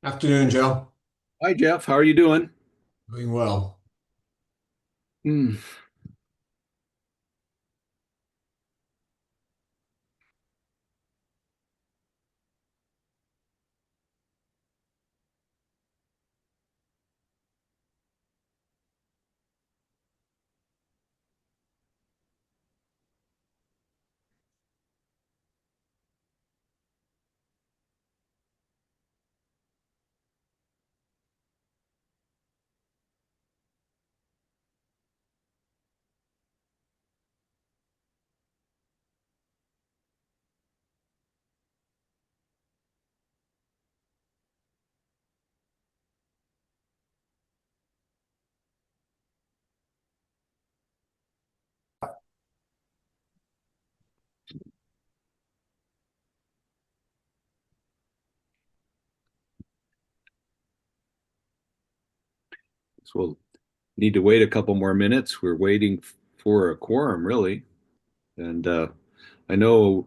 Afternoon, Joe. Hi, Jeff. How are you doing? Doing well. Hmm. So we'll need to wait a couple more minutes. We're waiting for a quorum, really. And I know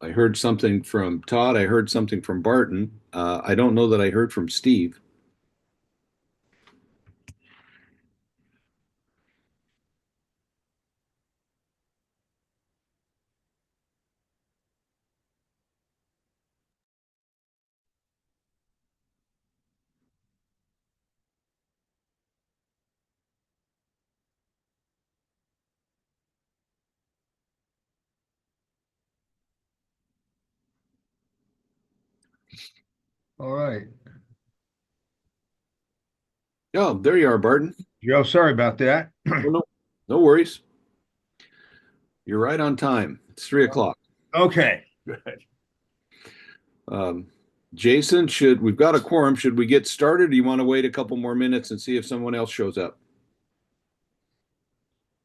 I heard something from Todd. I heard something from Barton. I don't know that I heard from Steve. All right. Oh, there you are, Barton. Joe, sorry about that. Oh, no, no worries. You're right on time. It's 3 o'clock. Okay, good. Um, Jason, should we've got a quorum? Should we get started? Or do you want to wait a couple more minutes and see if someone else shows up?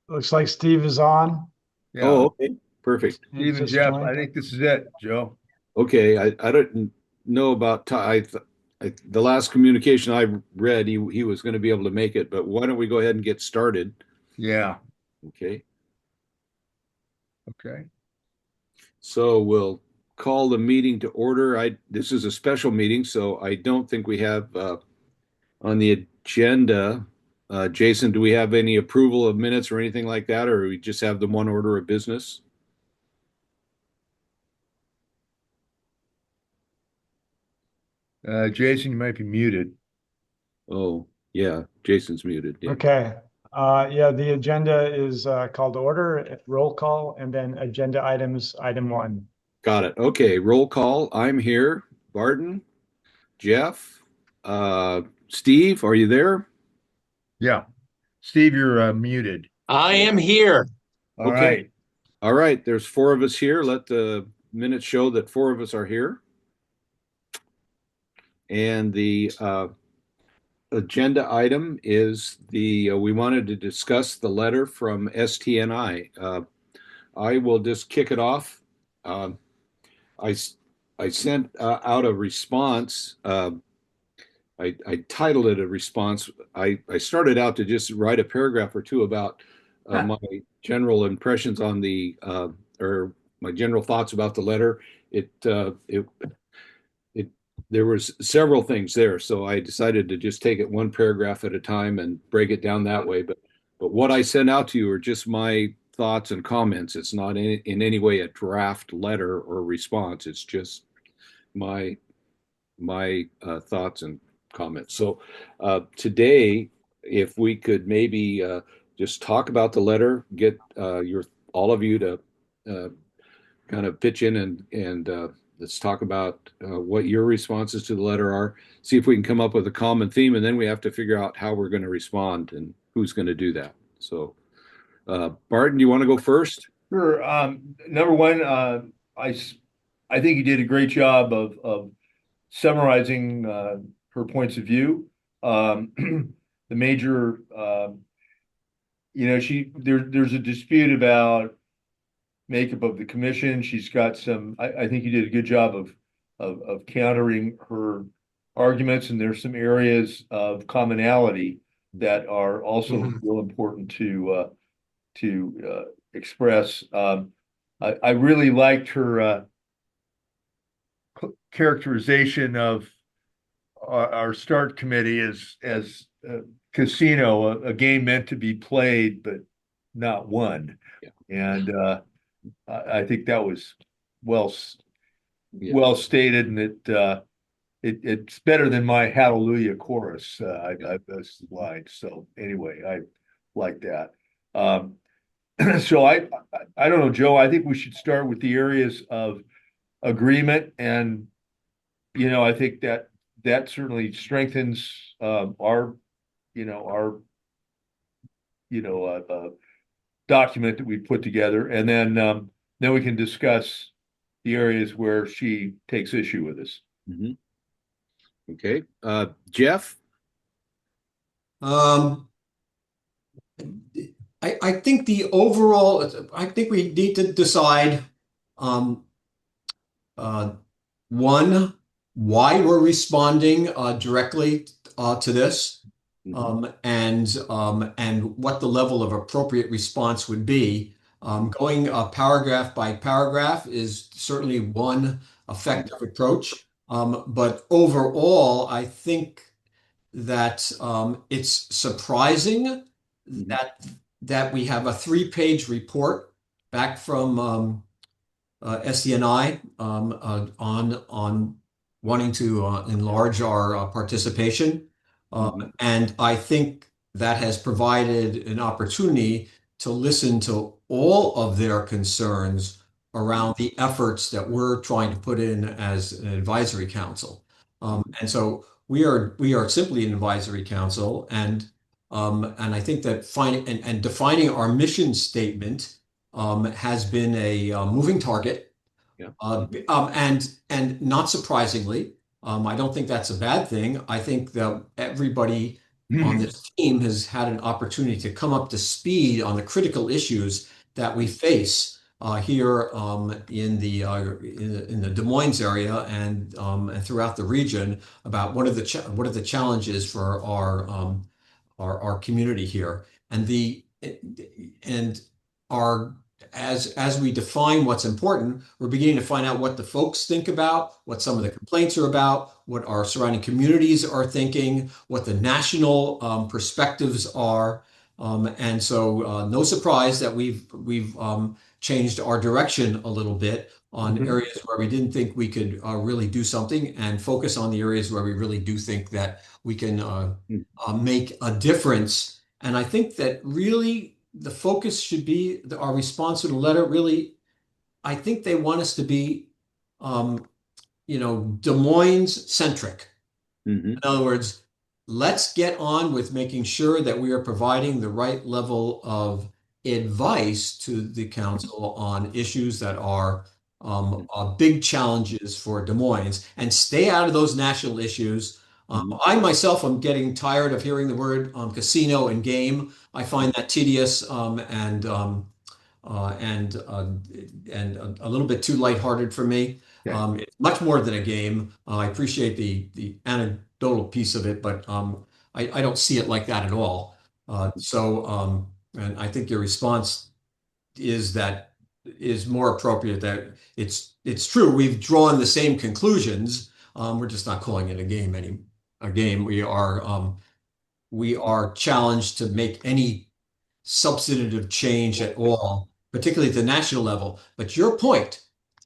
Looks like Steve is on. Oh, Yeah, okay. Perfect. He's Steve and just Jeff, I joined. think this is it, Joe. Okay, I don't know about the last communication I read, he was going to be able to make it, but why don't we go ahead and get started? Yeah, Okay, okay. so we'll call the meeting to order. This is a special meeting, so I don't think we have on the agenda. Jason, do we have any approval of minutes or anything like that, or we just have the one order of business? Jason, you might be muted. Oh, yeah, Jason's muted. Yeah, Okay. Yeah, the agenda is called to order, roll call, and then agenda items, item one. got it. Okay, roll call. I'm here. Barton, Jeff, Steve, are you there? Yeah, Steve, you're muted. I am here. All Okay. right. All right. There's four of us here. Let the minutes show that four of us are here. And the agenda item is we wanted to discuss the letter from STNI. I will just kick it off. Um, I, I sent out a response. I titled it a response. I started out to just write a paragraph or two about my general impressions on or my general thoughts about the letter. It there was several things there, so I decided to just take it one paragraph at a time and break it down that way. But what I sent out to you are just my thoughts and comments. It's not in any way a draft letter or response. It's just my thoughts and comments. So today, if we could maybe just talk about the letter, get your all of you to uh, kind of pitch in and let's talk about what your responses to the letter are. See if we can come up with a common theme, and then we have to figure out how we're going to respond and who's going to do that. So, Barton, you want to go first? Sure. Number one, I think you did a great job of summarizing her points of view. The major, there's a dispute about makeup of the commission. She's got I think you did a good job of countering her arguments, and there's some areas of commonality that are also Mhm. real important to express. I really liked her characterization of our start committee as casino, a game meant to be played, but not won. Yeah. And I think that was well Yeah. well stated, and it's better than my Hallelujah chorus. I that's the line. So anyway, I like that. Um, so I don't know, Joe. I think we should start with the areas of agreement, and I think that certainly strengthens our our document that we put together, and then we can discuss the areas where she takes issue with us. Mhm. Okay. Jeff? Um, I think the overall, I think we need to decide, um, uh, one, why we're responding directly to this, Mhm. and what the level of appropriate response would be. Going paragraph by paragraph is certainly one effective approach. But overall, I think that it's surprising Mhm. that we have a three-page report back from SDNI on wanting to enlarge our participation. Mhm. And I think that has provided an opportunity to listen to all of their concerns around the efforts that we're trying to put in as an advisory council. And so we are simply an advisory council, and I think that finding and defining our mission statement has been a moving target. Yeah. And not surprisingly, I don't think that's a bad thing. I think that everybody on this team has had an opportunity to come up to speed on the critical issues that we face here in the Des Moines area and throughout the region about what are the challenges for our community here, and our as we define what's important, we're beginning to find out what the folks think about, what some of the complaints are about, what our surrounding communities are thinking, what the national perspectives are. And so, no surprise that we've changed our direction a little bit on Mhm. areas where we didn't think we could really do something, and focus on the areas where we really do think that we can make a difference. And I think that really the focus should be our response to the letter. Really, I think they want us to be, um, Des Moines centric. Mhm. In other words, let's get on with making sure that we are providing the right level of advice to the council on issues that are big challenges for Des Moines, and stay out of those national issues. Mhm. I myself am getting tired of hearing the word casino and game. I find that tedious uh, and uh, and a little bit too lighthearted for me. Okay. It's much more than a game. I appreciate the anecdotal piece of it, but I don't see it like that at all. And I think your response is more appropriate. That it's true. We've drawn the same conclusions. We're just not calling it a game. We are challenged to make any substantive change at all, particularly at the national level. But your point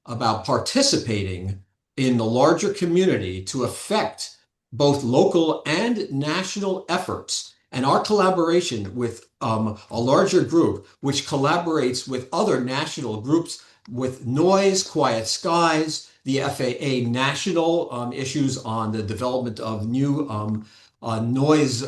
about participating in the larger community to affect both local and national efforts, and our collaboration with a larger group, which collaborates with other national groups with noise, quiet skies, the FAA national issues on the development of new noise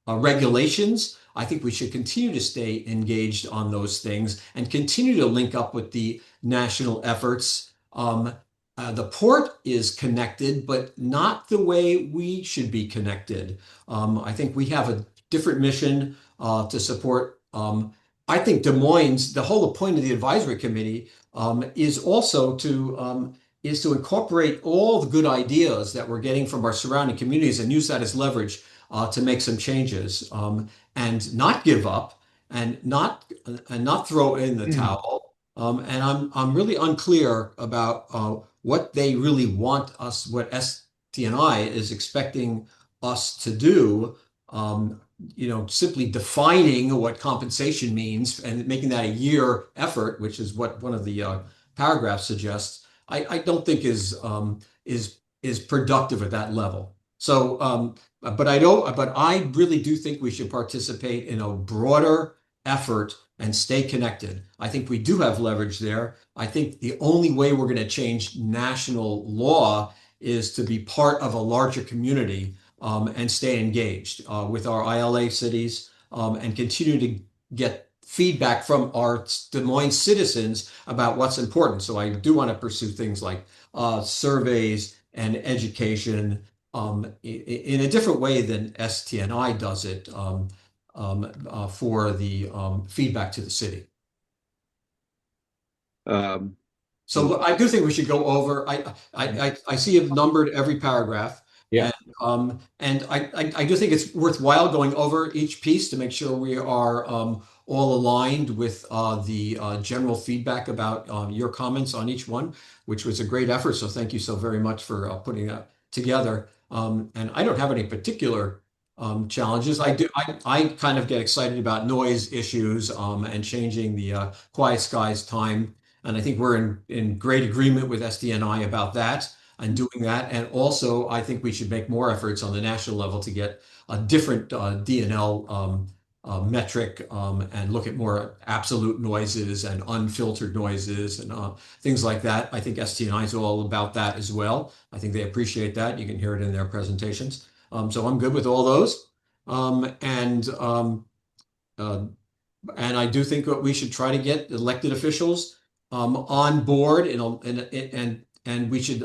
regulations. I think we should continue to stay engaged on those things and continue to link up with the national efforts. The port is connected, but not the way we should be connected. I think we have a different mission to support. I think Des Moines, the whole point of the advisory committee is also to incorporate all the good ideas that we're getting from our surrounding communities and use that as leverage to make some changes, and not give up and not throw in the towel. And I'm really unclear about what they really want us, what STNI is expecting us to do, simply defining what compensation means and making that a year effort, which is what one of the paragraphs suggests, I don't think is productive at that level. So, but I really do think we should participate in a broader effort and stay connected. I think we do have leverage there. I think the only way we're going to change national law is to be part of a larger community and stay engaged with our ILA cities and continue to get feedback from our Des Moines citizens about what's important. So I do want to pursue things like surveys and education in a different way than STNI does it for the feedback to the city. Um, So I do think we should go over. I see you've numbered every paragraph, Yeah. and I do think it's worthwhile going over each piece to make sure we are all aligned with the general feedback about your comments on each one, which was a great effort. So thank you so very much for putting that together. And I don't have any particular challenges. I kind of get excited about noise issues and changing the quiet skies time. And I think we're in great agreement with SDNI about that and doing that. And also, I think we should make more efforts on the national level to get a different DNL metric and look at more absolute noises and unfiltered noises and things like that. I think SDNI is all about that as well. I think they appreciate that. You can hear it in their presentations. So I'm good with all those. Uh, and I do think that we should try to get elected officials on board, and we should,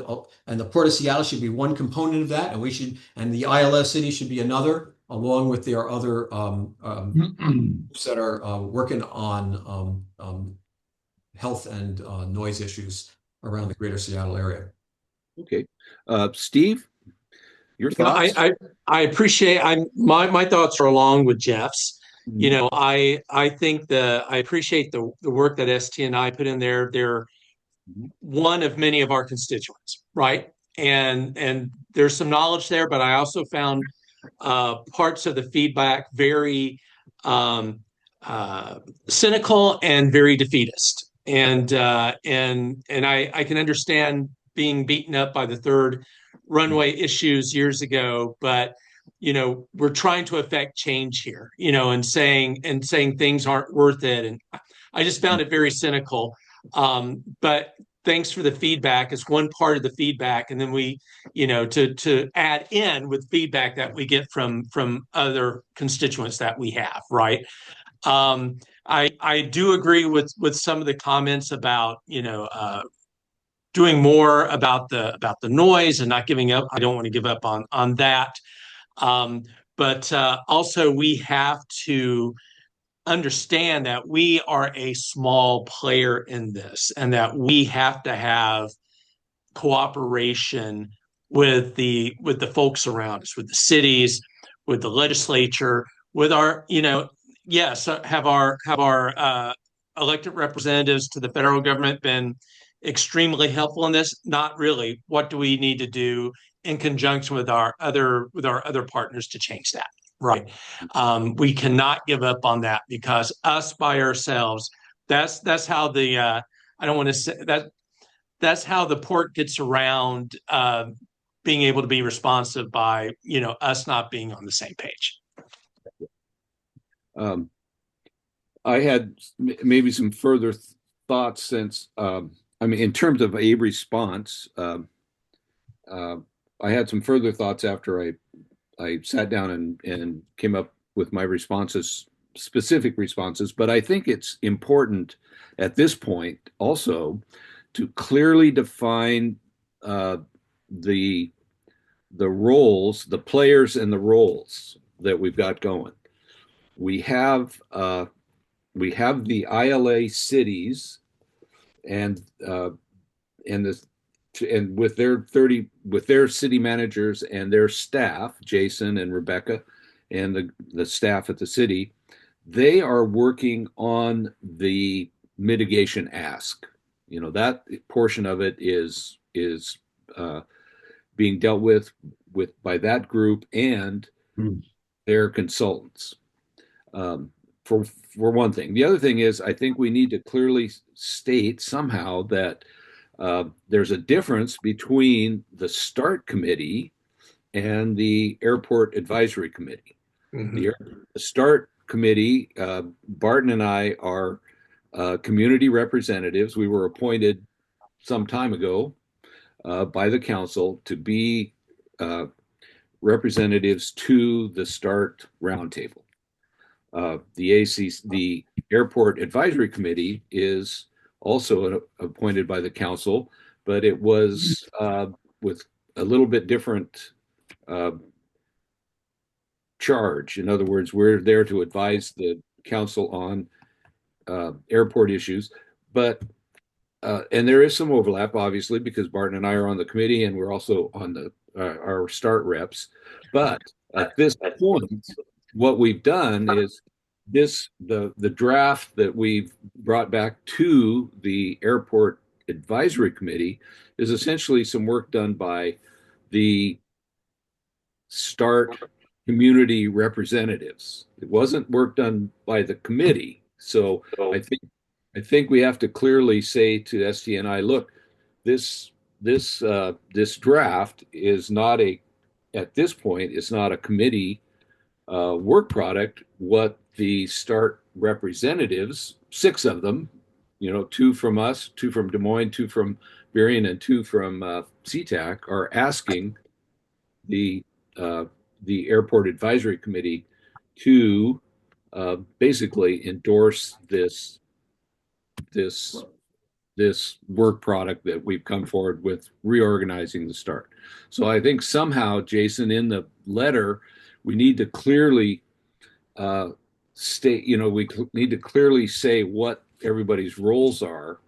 and the Port of Seattle should be one component of that, and we should, and the ILS city should be another, along with their other groups that are working on health and noise issues around the greater Seattle area. Okay. Steve, your You know, thoughts? I appreciate my thoughts are along with Jeff's. You Mhm. know, I think I appreciate the work that STNI put in there. They're one of many of our constituents, right? And there's some knowledge there, but I also found parts of the feedback very um, uh, cynical and very defeatist. And I can understand being beaten up by the third runway issues years ago, but we're trying to affect change here, and saying things aren't worth it. And I just found it very cynical. But thanks for the feedback as one part of the feedback, and then we, to add in with feedback that we get from other constituents that we have, right? I do agree with some of the comments about doing more about the noise and not giving up. I don't want to give up on that. Um, but also we have to understand that we are a small player in this and that we have to have cooperation with the folks around us, with the cities, with the legislature, with our, yes, have our elected representatives to the federal government been extremely helpful in this? Not really. What do we need to do in conjunction with our other partners to change that? Right. We cannot give up on that because us by ourselves, that's how the I don't want to say that that's how the port gets around being able to be responsive by us not being on the same page. Um, I had maybe some further thoughts since, I mean, in terms of a response, uh, I had some further thoughts after I sat down and came up with my responses, specific responses. But I think it's important at this point also to clearly define uh, the the roles, the players and the roles that we've got going. We have we have the ILA cities and and the and with their 30 with their city managers and their staff, Jason and Rebecca, and the staff at the city, they are working on the mitigation ask. You know, that portion of it is being dealt with by that group and Hmm. their consultants. Um, for one thing. The other thing is, I think we need to clearly state somehow that there's a difference between the START committee and the Airport Advisory Committee. Mhm. The START committee, Barton and I are community representatives. We were appointed some time ago by the council to be uh, representatives to the START roundtable. The Airport Advisory Committee is also appointed by the council, but it was with a little bit different uh, charge. In other words, we're there to advise the council on airport issues, but and there is some overlap, obviously, because Barton and I are on the committee and we're also on the our START reps. But at this point, what we've done is the draft that we've brought back to the Airport Advisory Committee is essentially some work done by the START community representatives. It wasn't work done by the committee. So I think I think we have to clearly say to STNI, look, this this draft is not a at this point it's not a committee work product. What the START representatives, six of them, two from us, two from Des Moines, two from Berrien, and two from Sea-Tac, are asking the uh, the Airport Advisory Committee to basically endorse this this work product that we've come forward with reorganizing the START. So I think somehow, Jason, in the letter, we need to clearly uh, state, we need to clearly say what everybody's roles are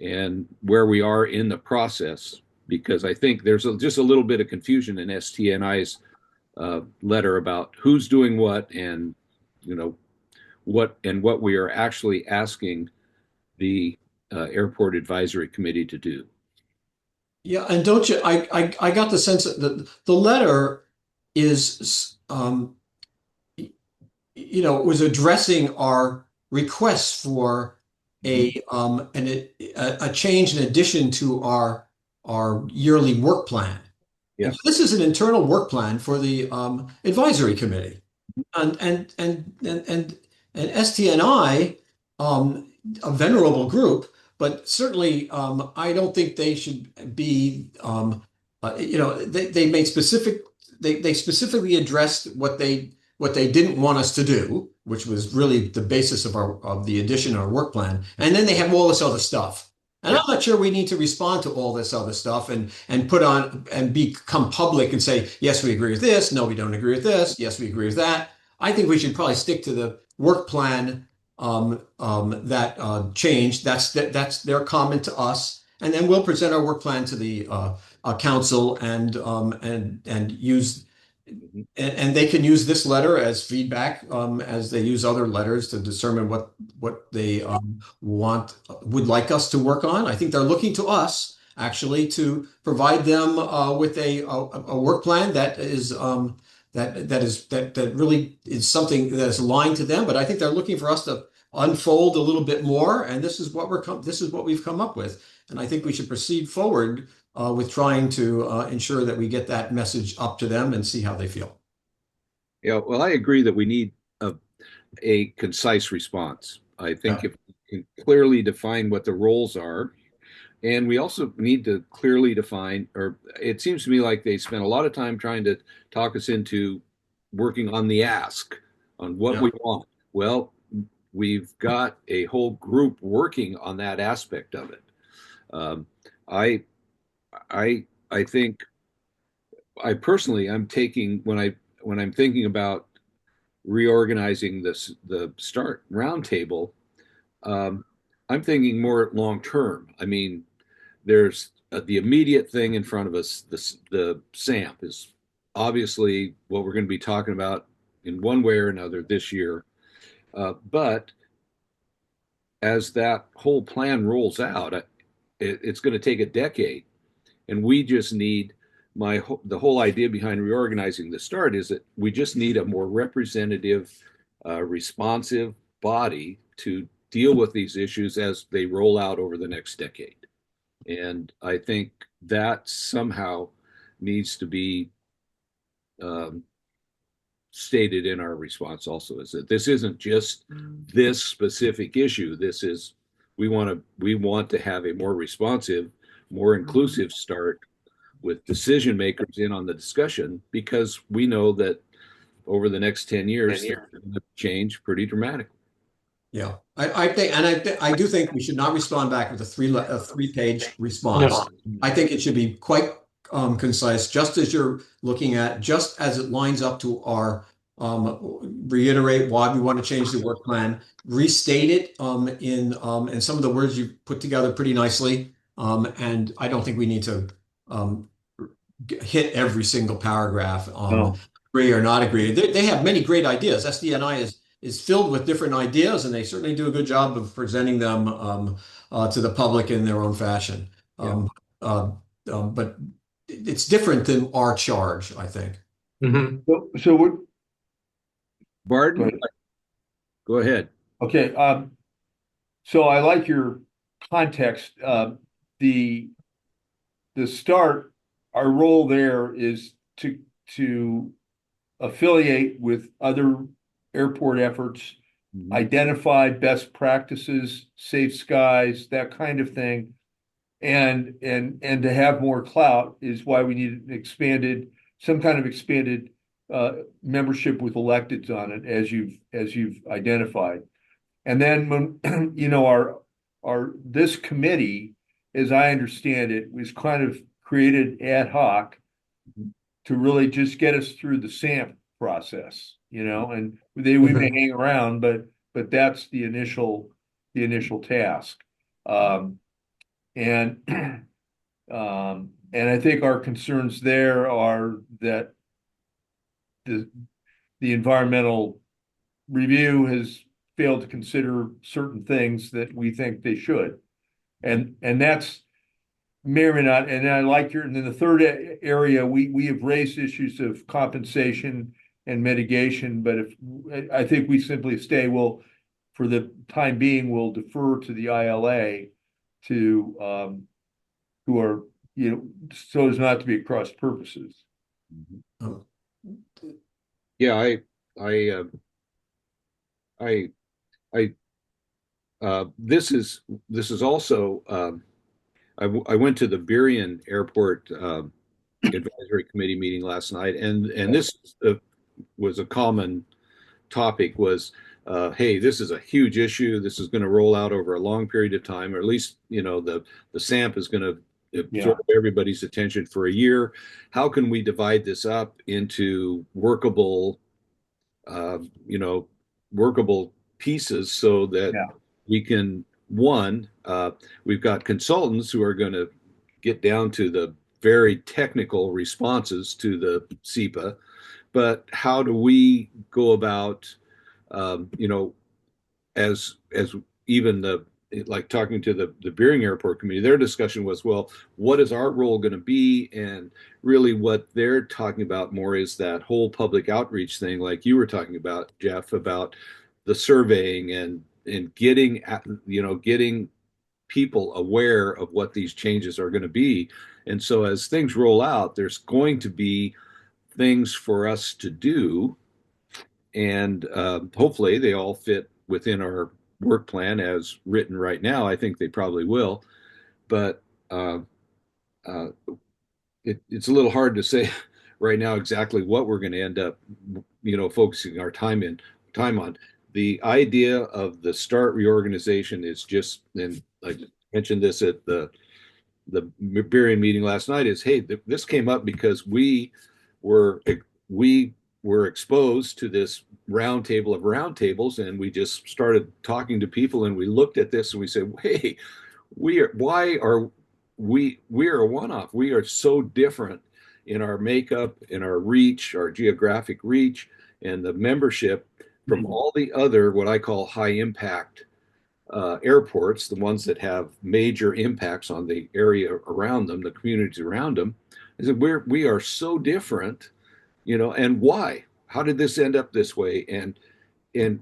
and where we are in the process, because I think there's just a little bit of confusion in STNI's letter about who's doing what and you know what we are actually asking the Airport Advisory Committee to do. Yeah, and don't you? I got the sense that the letter is was addressing our requests for Mhm. a change in addition to our yearly work plan. Yeah. And this is an internal work plan for the advisory committee. And STNI, a venerable group, but certainly I don't think they should be. They made specific. They specifically addressed what they didn't want us to do, which was really the basis of the addition of our work plan. And then they have all this other stuff. And Yeah. I'm not sure we need to respond to all this other stuff and put on and become public and say, yes, we agree with this. No, we don't agree with this. Yes, we agree with that. I think we should probably stick to the work plan that changed. That's their comment to us, and then we'll present our work plan to the council and use Mhm. and they can use this letter as feedback as they use other letters to determine what they would like us to work on. I think they're looking to us actually to provide them with a work plan that really is something that is aligned to them. But I think they're looking for us to unfold a little bit more, and this is what we've come up with. And I think we should proceed forward with trying to ensure that we get that message up to them and see how they feel. Yeah, well, I agree that we need a concise response. I think Yeah. if we can clearly define what the roles are, and we also need to clearly define, or it seems to me like they spent a lot of time trying to talk us into working on the ask, on what Yeah. we want. Well, we've got a whole group working on that aspect of it. Um, I, I think I personally, I'm taking when I'm thinking about reorganizing the start roundtable, um, I'm thinking more long term. I mean, there's the immediate thing in front of us. The SAMP is obviously what we're going to be talking about in one way or another this year. But as that whole plan rolls out, it's going to take a decade, and we just need the whole idea behind reorganizing the start is that we just need a more representative, responsive body to deal with these issues as they roll out over the next decade. And I think that somehow needs to be um, stated in our response also, is that this isn't just this specific issue. This is, we want to have a more responsive, more inclusive start with decision makers in on the discussion, because we know that over the next 10 years, things are going to change pretty dramatically. Yeah, I think, and I do think we should not respond back with a three-page response. No. I think it should be quite concise, just as you're looking at, just as it lines up to our reiterate why we want to change the work plan, restate it in some of the words you put together pretty nicely. And I don't think we need to um, hit every single paragraph, No. agree or not agree. They have many great ideas. SDNI is filled with different ideas, and they certainly do a good job of presenting them to the public in their own fashion. Uh, but it's different than our charge, I think. Mhm. So what, go Barton, ahead. go ahead. Okay, so I like your context. The start, our role there is to affiliate with other airport efforts, identify best practices, safe skies, that kind of thing. And to have more clout is why we need an expanded, some kind of expanded membership with electeds on it, as you've identified. And then when our this committee, as I understand it, was kind of created ad hoc to really just get us through the SAMP process, and we may hang around, but that's the initial task. And and I think our concerns there are that the environmental review has failed to consider certain things that we think they should. And that's may or may not, and I like and then the third area, we have raised issues of compensation and mitigation, but I think we simply well, for the time being, we'll defer to the ILA to who are, so as not to be at cross purposes. Oh, Yeah, I, I, I, this is also, I went to the Burien Airport Advisory Committee meeting last night, and this was a common topic was, hey, this is a huge issue. This is going to roll out over a long period of time, or at least, the SAMP is going to absorb everybody's attention for a year. How can we divide this up into workable, workable pieces so that we can, one, we've got consultants who are going to get down to the very technical responses to the SEPA, but how do we go about, as even like talking to the Beering Airport Committee, their discussion was, well, what is our role going to be? And really what they're talking about more is that whole public outreach thing, like you were talking about, Jeff, about the surveying and getting, getting people aware of what these changes are going to be. And so as things roll out, there's going to be things for us to do, and hopefully they all fit within our work plan as written right now. I think they probably will, but uh, it's a little hard to say right now exactly what we're going to end up, focusing our time on. The idea of the start reorganization is just, and I mentioned this at the Burian meeting last night, is, hey, this came up because were we were exposed to this roundtable of roundtables, and we just started talking to people, and we looked at this and we said, hey, why are we are a one-off. We are so different in our makeup, in our reach, our geographic reach, and the membership from all the other what I call high impact airports, the ones that have major impacts on the area around them, the communities around them. I said, we are so different, and why? How did this end up this way? And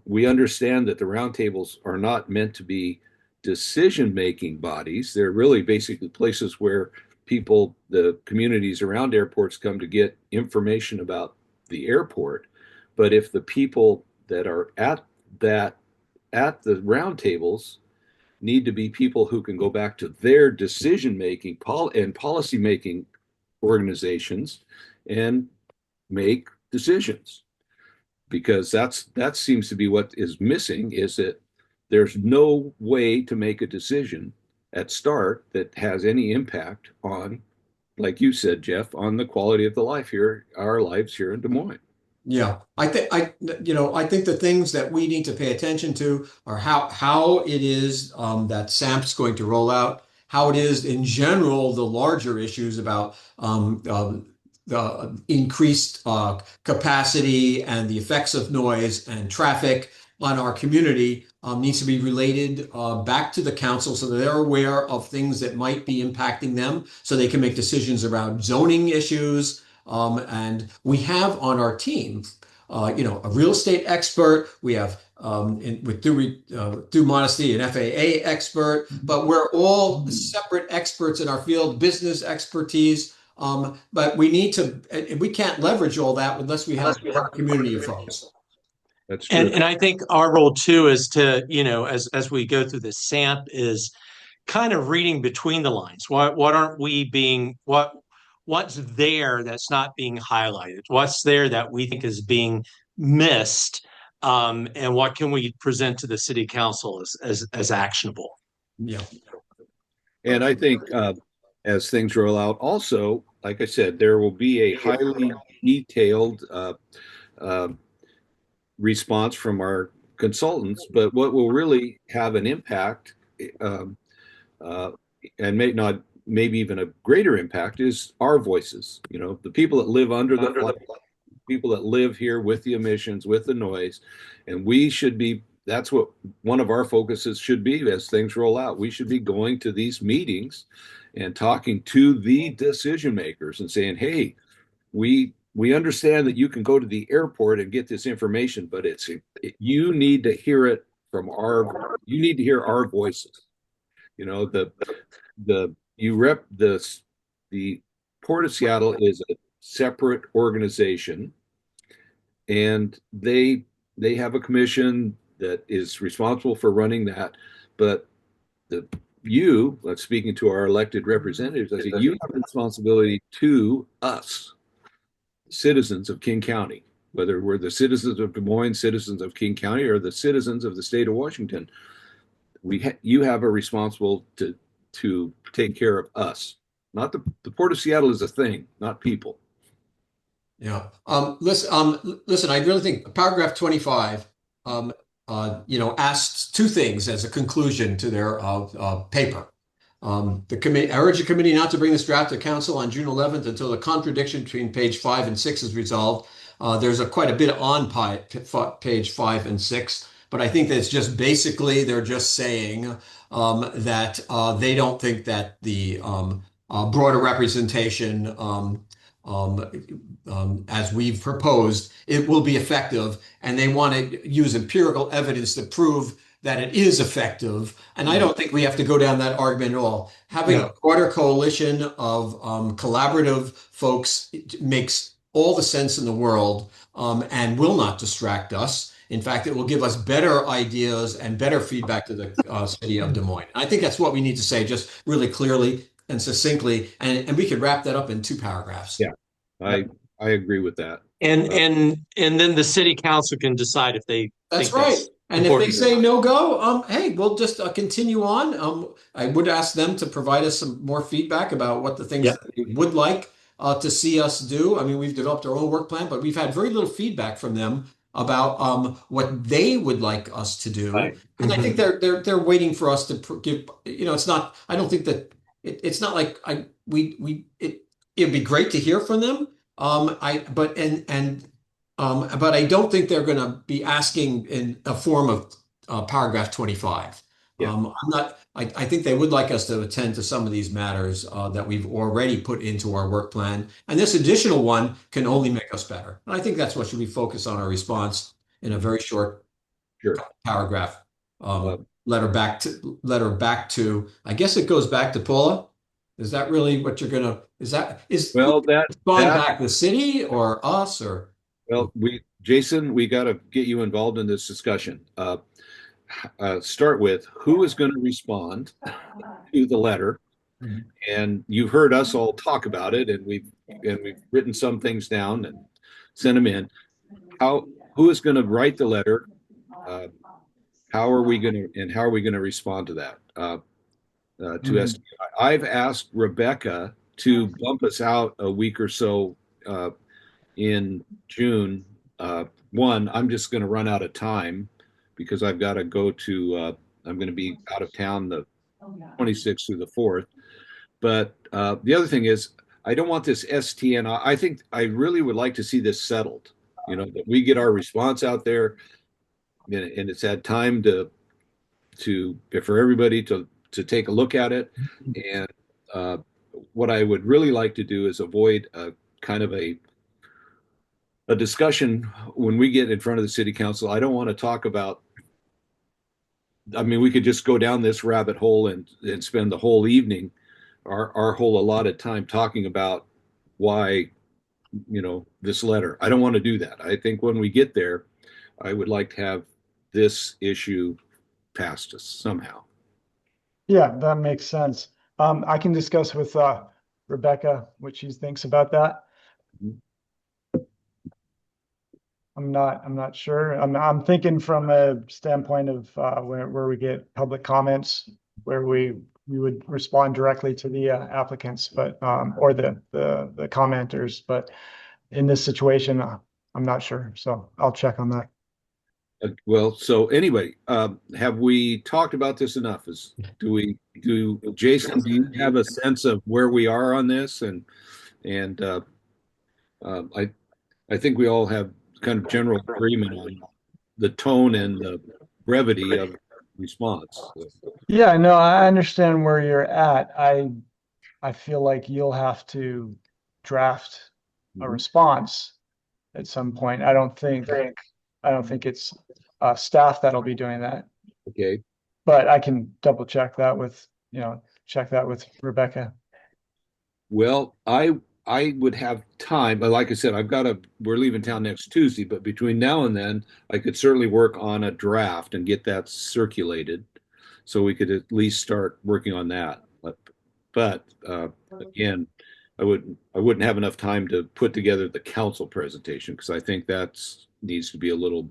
we understand that the roundtables are not meant to be decision-making bodies. They're really basically places where people, the communities around airports, come to get information about the airport. But if the people that are that at the roundtables need to be people who can go back to their decision-making and policy-making organizations and make decisions, because that seems to be what is missing, is that there's no way to make a decision at start that has any impact on, like you said, Jeff, on the quality of the life here, our lives here in Des Moines. Yeah, I think the things that we need to pay attention to are how it is that SAMP's going to roll out, how it is in general, the larger issues about the increased capacity and the effects of noise and traffic on our community needs to be related back to the council so that they're aware of things that might be impacting them, so they can make decisions around zoning issues. And we have on our team, a real estate expert. We have, with due modesty, an FAA expert, but we're all separate experts in our field, business expertise. But we can't leverage all that unless we have a community of folks. That's true. And I think our role too is to, as we go through this SAMP, is kind of reading between the lines. What aren't we being, what's there that's not being highlighted? What's there that we think is being missed? And what can we present to the city council as actionable? Yeah. And I think as things roll out, also, like I said, there will be a highly detailed response from our consultants, but what will really have an impact, and maybe even a greater impact, is our voices. The people that live under the flag, people that live here with the emissions, with the noise, and that's what one of our focuses should be as things roll out. We should be going to these meetings and talking to the decision makers and saying, hey, we understand that you can go to the airport and get this information, but you need to hear it you need to hear our voices. The Port of Seattle is a separate organization, and they have a commission that is responsible for running that. But speaking to our elected representatives, I say you have a responsibility to us, citizens of King County, whether we're the citizens of Des Moines, citizens of King County, or the citizens of the state of Washington. You have a responsible to take care of us. Not the Port of Seattle is a thing, not people. Yeah. Listen, I really think paragraph 25, asks two things as a conclusion to their paper. The committee, I urge the committee not to bring this draft to council on June 11th until the contradiction between page 5 and 6 is resolved. There's quite a bit on page 5 and 6, but I think that's just basically they're just saying that they don't think that the broader representation, as we've proposed, it will be effective, and they want to use empirical evidence to prove that it is effective. And I don't think we have to go down that argument at all. Having a broader coalition of collaborative folks makes all the sense in the world, and will not distract us. In fact, it will give us better ideas and better feedback to the city of Des Moines. I think that's what we need to say, just really clearly and succinctly, and we could wrap that up in 2 paragraphs. Yeah, I agree with that. And then the city council can decide if they That's think right. that's And if they important. say no go, hey, we'll just continue on. I would ask them to provide us some more feedback about what the things that they would like to see us do. I mean, we've developed our own work plan, but we've had very little feedback from them about what they would like us to do. Right. And I think they're waiting for us to give. It's not. I don't think that it's not like it'd be great to hear from them. But I don't think they're going to be asking in a form of paragraph 25. Yeah. I think they would like us to attend to some of these matters that we've already put into our work plan. And this additional one can only make us better. And I think that's what should we focus on our response in a very short Sure. paragraph. Uh, Letter back to, I guess it goes back to Paula. Is that really what you're gonna, is who well, that respond that back, the city or us or? well, Jason, we got to get you involved in this discussion. Start with who is going to respond to the letter, Mhm. and you've heard us all talk about it, and we've written some things down and sent them in. How who is going to write the letter? Uh, how are we going to respond to that? To Mhm. SDI. I've asked Rebecca to bump us out a week or so uh, in June. One, I'm just going to run out of time because I've got to go to. I'm going to be out of town the 26th through the 4th. But the other thing is, I don't want this STN. I think I really would like to see this settled. You know, that we get our response out there, and it's had time to for everybody to take a look at it. And uh, what I would really like to do is avoid a kind of a discussion when we get in front of the city council. I don't want to talk about. I mean, we could just go down this rabbit hole and spend the whole evening, our whole allotted time talking about why this letter. I don't want to do that. I think when we get there, I would like to have this issue past us somehow. Yeah, that makes sense. I can discuss with Rebecca what she thinks about that. I'm not sure. I'm thinking from a standpoint of where we get public comments, where we would respond directly to the applicants, but or the commenters. But in this situation, I'm not sure. So I'll check on that. Well, so anyway, have we talked about this enough? Do Jason, do you have a sense of where we are on this? And I think we all have kind of general agreement on the tone and the brevity of response. Yeah, no, I understand where you're at. I feel like you'll have to draft a Mhm. response at some point. I don't think it's staff that'll be doing that, Okay. but I can double check that with, check that with Rebecca. Well, I would have time, but like I said, we're leaving town next Tuesday, but between now and then, I could certainly work on a draft and get that circulated, so we could at least start working on that. But again, I wouldn't have enough time to put together the council presentation because I think that's needs to be a little.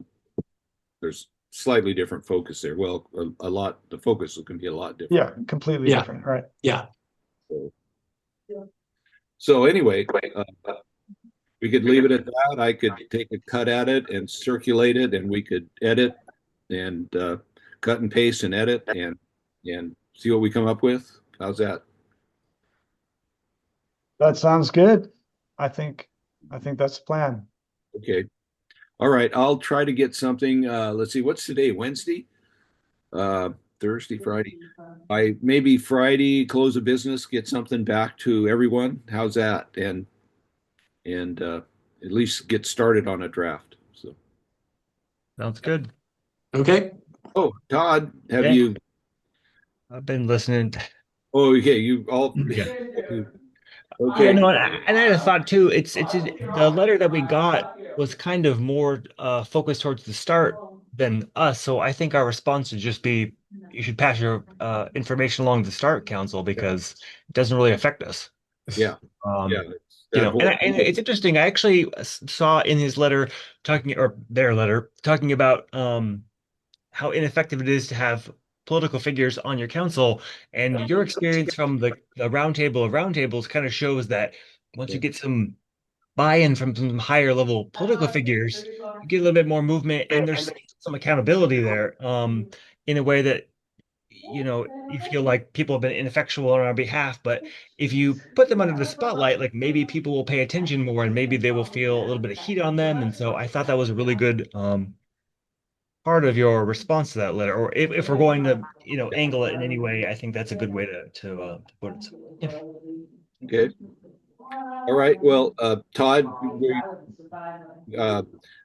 There's slightly different focus there. Well, a lot. The focus can be a lot different. Yeah, completely Yeah. different, right? Yeah. So, so anyway, we could leave it at that. I could take a cut at it and circulate it, and we could edit and cut and paste and edit and see what we come up with. How's that? That sounds good. I think I think that's the plan. Okay. All right. I'll try to get something. Let's see. What's today? Wednesday? Uh, Thursday, Friday. I maybe Friday close of business. Get something back to everyone. How's that? And at least get started on a draft. So. Sounds good. Okay. Oh, Todd, have Yeah. you? I've been listening. Oh, okay. You all. Yeah. Okay. Yeah, no, and I had a thought too. The letter that we got was kind of more focused towards the start than us. So I think our response should just be, you should pass your information along to the start council because it doesn't really affect us. Yeah. Yeah. Um, That whole. and it's interesting. I actually saw in his letter or their letter talking about how ineffective it is to have political figures on your council. And your experience from the roundtable of roundtables kind of shows that once you get some buy-in from some higher level political figures, you get a little bit more movement and there's some accountability there in a way that you feel like people have been ineffectual on our behalf. But if you put them under the spotlight, like maybe people will pay attention more and maybe they will feel a little bit of heat on them. And so I thought that was a really good part of your response to that letter, or if we're going to, angle it in any way, I think that's a good way to put it. Yeah. Okay. All right. Well, Todd, uh,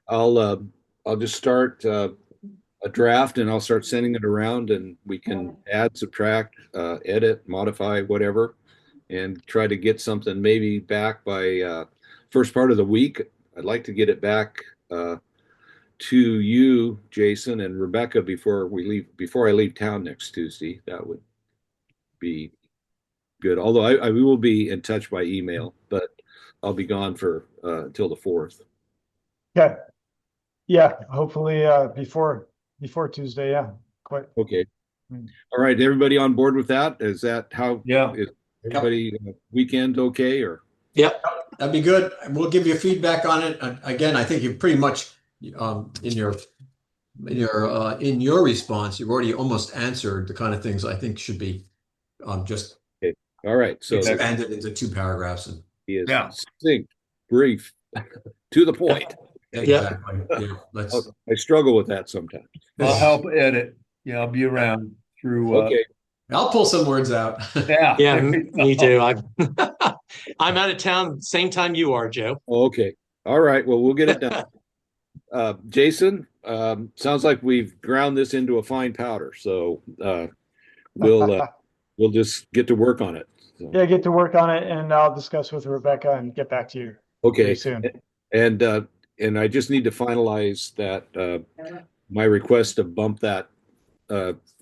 I'll uh, I'll just start a draft and I'll start sending it around, and we can add, subtract, edit, modify, whatever, and try to get something maybe back by first part of the week. I'd like to get it back to you, Jason, and Rebecca before I leave town next Tuesday. That would be good. Although we will be in touch by email, but I'll be gone for until the 4th. Okay. Yeah, hopefully, before Tuesday, yeah, quite. Okay. Mm. All right. Everybody on board with that? Is that how? Yeah. Is everybody weekend okay or? Yep. That'd be good. We'll give you feedback on it. Again, I think you pretty much in your response, you've already almost answered the kind of things I think should be just Okay. All right. So expanded into 2 paragraphs. And he is Yeah. succinct, brief, to the point. exactly. Yeah, let's. I struggle with that sometimes. I'll help edit. Yeah, I'll be around through. Okay. I'll pull some words out. Yeah. Yeah, me too. I'm out of town same time you are, Joe. Okay. All right. Well, we'll get it done. Jason, sounds like we've ground this into a fine powder. So we'll just get to work on it. So, Yeah, get to work on it, and I'll discuss with Rebecca and get back to you okay. pretty soon. And I just need to finalize that my request to bump that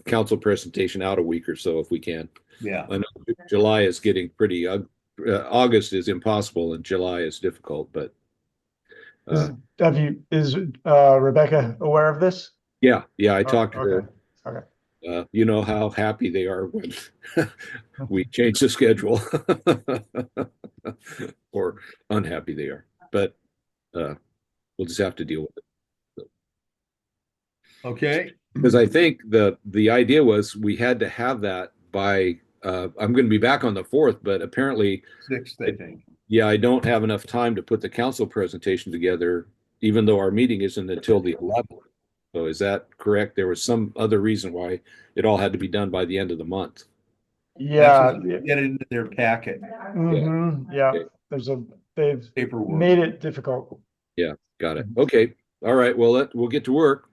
council presentation out a week or so if we can. Yeah. I know July is getting pretty August is impossible and July is difficult, but Is Rebecca aware of this? yeah, I talked to her. Okay. You know how happy they are when we change the schedule or unhappy they are, but we'll just have to deal with it. Okay. Because I think the idea was we had to have that by I'm going to be back on the 4th, but apparently 6th, I think. yeah, I don't have enough time to put the council presentation together, even though our meeting isn't until the 11th. So is that correct? There was some other reason why it all had to be done by the end of the month. Yeah. Get it into their packet. Yeah. Okay. They've Paperwork. made it difficult. Yeah, got it. Okay. All right. Well, we'll get to work.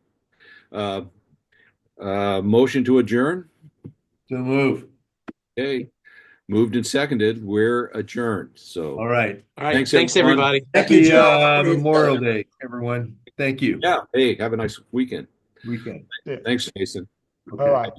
Motion to adjourn. So move. Okay. Moved and seconded. We're adjourned. So All right. All right. Thanks, Thanks, everyone. everybody. Thank you, Joe. Happy Memorial Day, everyone. Thank you. yeah. Hey, have a nice weekend. Weekend. Thanks, Jason. Okay. Bye-bye.